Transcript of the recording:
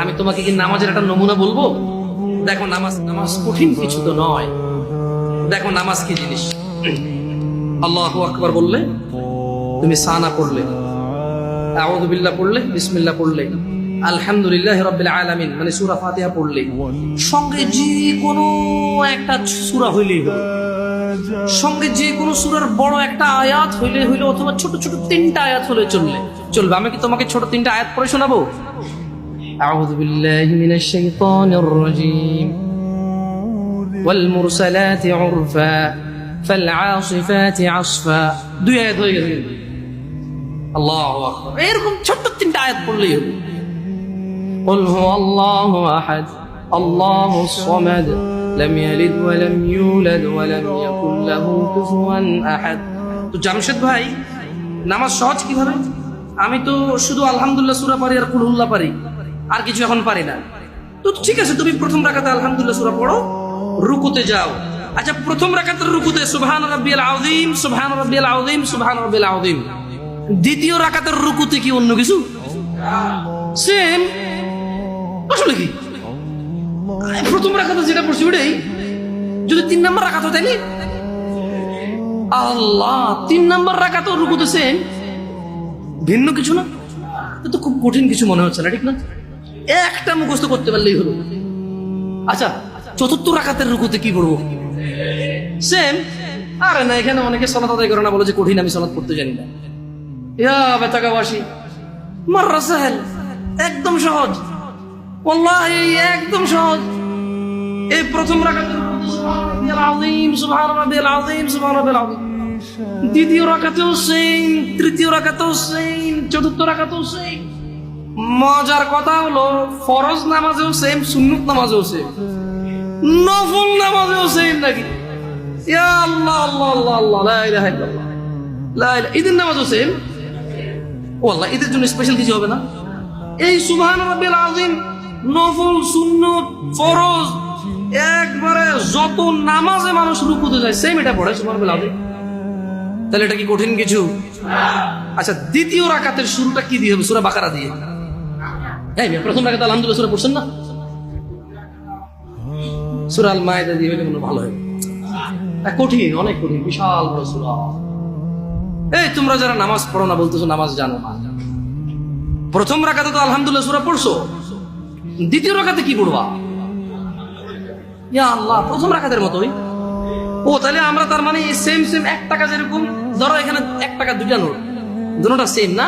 আমি তোমাকে কি নামাজের একটা নমুনা বলবো? দেখো নামাজ নামাজ কঠিন কিছু তো নয়। দেখো নামাজ কি জিনিস। আল্লাহু আকবার বললে, তুমি সানা পড়লে, আউযু বিল্লাহ পড়লে, বিসমিল্লাহ পড়লে, আলহামদুলিল্লাহি রাব্বিল আলামিন মানে সূরা ফাতিহা পড়লে, সঙ্গে যে কোনো একটা সূরা হইলেই হলো, সঙ্গে যে কোনো সূরার বড় একটা আয়াত হইলে হইলো, অথবা ছোট ছোট তিনটা আয়াত হলে চলবে। আমি কি তোমাকে ছোট তিনটা আয়াত পড়ে শোনাবো? আউযু বিল্লাহি মিনাশ শাইতানির রাজীম والمرسلات عرفا فالعاصفات عصفا। দুই আয়াত হয়ে গেছে। আল্লাহু আকবার। এরকম ছোট তিনটা আয়াত পড়লেই হবে। قل هو الله احد الله الصمد لم يلد ولم يولد ولم يكن له كفوا احد। তো জামশেদ ভাই, নামাজ সহজ কিভাবে? আমি তো শুধু আলহামদুলিল্লাহ সূরা পারি আর কুল হুল্লাহ পারি, আর কিছু এখন পারি না। তো ঠিক আছে, তুমি প্রথম রাকাতে আলহামদুলিল্লাহ সূরা পড়ো, রুকুতে যাও। আচ্ছা, প্রথম রাকাতের রুকুতে সুবহান রাব্বিয়াল আযীম, সুবহান রাব্বিয়াল আযীম, সুবহান রাব্বিয়াল আযীম। দ্বিতীয় রাকাতের রুকুতে কি অন্য কিছু? সেম। আসলে কি প্রথম রাকাতে যেটা পড়ছি ওটাই, যদি 3 নাম্বার রাকাত হয় তাইলে আল্লাহ 3 নাম্বার রাকাত রুকুতে সেম, ভিন্ন কিছু না। তো খুব কঠিন কিছু মনে হচ্ছে না, ঠিক না? একটা মুখস্থ করতে পারলেই হলো। আচ্ছা, চতুর্থ রাকাতের রুকুতে কি পড়বো? সেম। আরে না, এখানে অনেকে সালাত আদায় করে না, বলে যে কঠিন, আমি সালাত করতে জানি না। ইয়া বেতাকাবাসী, মাররা সাহেল, একদম সহজ, ওয়াল্লাহি একদম সহজ। এই প্রথম রাকাতের রুকুতে সুবহান রাব্বিয়াল আযীম, সুবহান রাব্বিয়াল আযীম, সুবহান রাব্বিয়াল আযীম। দ্বিতীয় রাকাতেও সেম, তৃতীয় রাকাতেও সেম, চতুর্থ রাকাতেও সেম। মজার কথা হলো, ফরজ নামাজেও সেম, সুন্নত নামাজেও সেম, নফল নামাজেও সেম নাকি? ইয়া আল্লাহ আল্লাহ আল্লাহ আল্লাহ, লা ইলাহা ইল্লাল্লাহ, লা ইলাহা। ঈদের নামাজও সেম। ওয়াল্লাহ, ঈদের জন্য স্পেশাল কিছু হবে না? এই সুবহান রাব্বিল আযীম, নফল, সুন্নত, ফরজ, একবারে যত নামাজে মানুষ রুকুতে যায় সেম এটা পড়ে সুবহান রাব্বিল আযীম। তাহলে এটা কি কঠিন কিছু? আচ্ছা, দ্বিতীয় রাকাতের শুরুটা কি দিয়ে হবে? সূরা বাকারা দিয়ে। এই প্রথম রাকাতে আলহামদুলিল্লাহ সূরা পড়ছেন না? সূরা আল মায়েদা দিয়ে হলে মনে ভালো হয়। কঠিন, অনেক কঠিন, বিশাল বড় সূরা। এই তোমরা যারা নামাজ পড়ো না বলতেছো নামাজ জানো না, প্রথম রাকাতে তো আলহামদুলিল্লাহ সূরা পড়ছো, দ্বিতীয় রাকাতে কি পড়বা? ইয়া আল্লাহ, প্রথম রাকাতের মতোই। ও তাহলে আমরা তার মানে সেম সেম 1 টাকা, যেরকম ধরো এখানে 1 টাকা 2টা নোট, দুটোটা সেম না?